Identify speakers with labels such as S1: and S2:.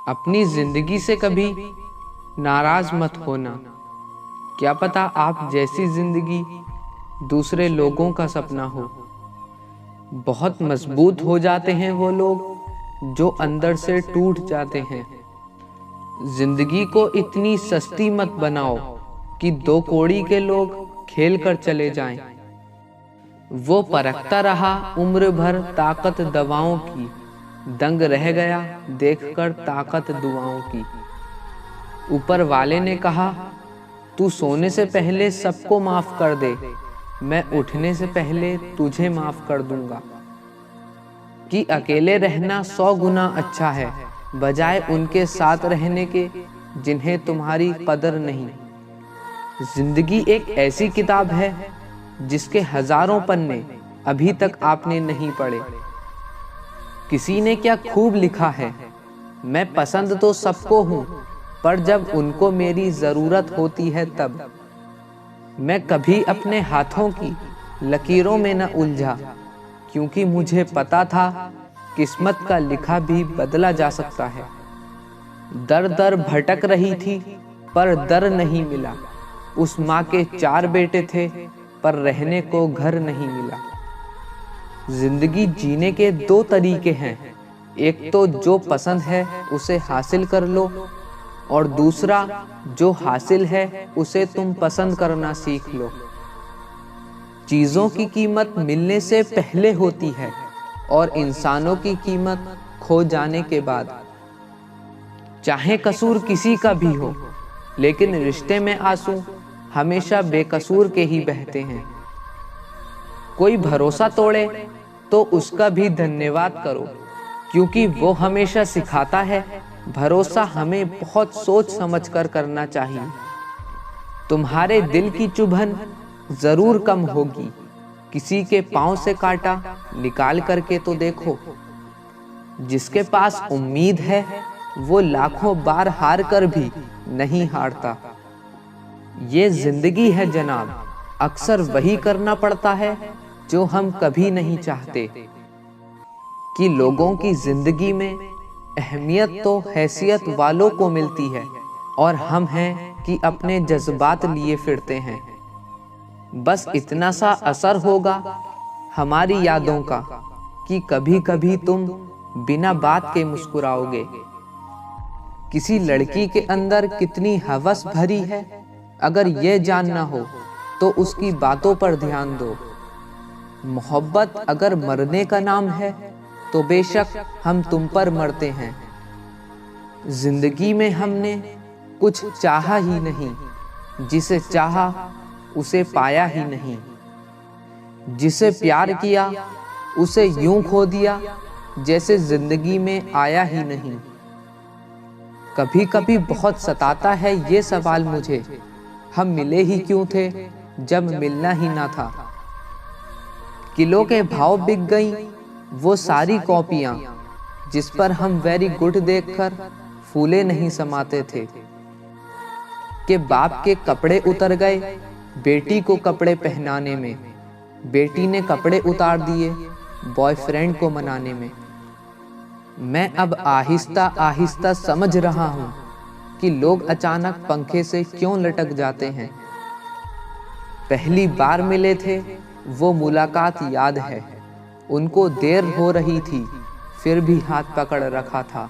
S1: अपनी जिंदगी से कभी नाराज मत होना। क्या पता आप जैसी जिंदगी दूसरे लोगों का सपना हो। बहुत मजबूत हो जाते हैं वो लोग जो अंदर से टूट जाते हैं। जिंदगी को इतनी सस्ती मत बनाओ कि दो कौड़ी के लोग खेल कर चले जाएं। वो परखता रहा उम्र भर ताकत दवाओं की, दंग रह गया देखकर ताकत दुआओं की। ऊपर वाले ने कहा तू सोने से पहले सबको माफ कर दे, मैं उठने से पहले तुझे माफ कर दूंगा। कि अकेले रहना 100 गुना अच्छा है बजाय उनके साथ रहने के जिन्हें तुम्हारी कदर नहीं। जिंदगी एक ऐसी किताब है जिसके हजारों पन्ने अभी तक आपने नहीं पढ़े। किसी ने क्या खूब लिखा है, मैं पसंद तो सबको हूं पर जब उनको मेरी जरूरत होती है तब। मैं कभी अपने हाथों की लकीरों में न उलझा क्योंकि मुझे पता था किस्मत का लिखा भी बदला जा सकता है। दर दर भटक रही थी पर दर नहीं मिला। उस माँ के 4 बेटे थे पर रहने को घर नहीं मिला। जिंदगी जीने के 2 तरीके हैं, एक तो जो पसंद है उसे हासिल कर लो और दूसरा जो हासिल है उसे तुम पसंद करना सीख लो। चीजों की कीमत मिलने से पहले होती है और इंसानों की कीमत खो जाने के बाद। चाहे कसूर किसी का भी हो लेकिन रिश्ते में आंसू हमेशा बेकसूर के ही बहते हैं। कोई भरोसा तोड़े तो उसका भी धन्यवाद करो क्योंकि वो हमेशा सिखाता है भरोसा हमें बहुत सोच समझ कर करना चाहिए। तुम्हारे दिल की चुभन जरूर कम होगी, किसी के पांव से कांटा निकाल करके तो देखो। जिसके पास उम्मीद है वो लाखों बार हार कर भी नहीं हारता। ये जिंदगी है जनाब, अक्सर वही करना पड़ता है जो हम कभी नहीं चाहते। कि लोगों की जिंदगी में अहमियत तो हैसियत वालों को मिलती है और हम हैं कि अपने जज्बात लिए फिरते हैं। बस इतना सा असर होगा हमारी यादों का कि कभी कभी तुम बिना बात के मुस्कुराओगे। किसी लड़की के अंदर कितनी हवस भरी है अगर ये जानना हो तो उसकी बातों पर ध्यान दो। मोहब्बत अगर मरने का नाम है तो बेशक हम तुम पर मरते हैं। जिंदगी में हमने कुछ चाहा ही नहीं, जिसे चाहा उसे पाया ही नहीं। जिसे प्यार किया उसे यूं खो दिया जैसे जिंदगी में आया ही नहीं। कभी कभी बहुत सताता है ये सवाल मुझे, हम मिले ही क्यों थे जब मिलना ही ना था। किलो के भाव बिक गई वो सारी कॉपियां जिस पर हम वेरी गुड देखकर फूले नहीं समाते थे। कि बाप के कपड़े उतर गए बेटी को कपड़े पहनाने में, बेटी ने कपड़े उतार दिए बॉयफ्रेंड को मनाने में। मैं अब आहिस्ता आहिस्ता समझ रहा हूं कि लोग अचानक पंखे से क्यों लटक जाते हैं। पहली बार मिले थे वो मुलाकात याद है, उनको देर हो रही थी फिर भी हाथ पकड़ रखा था।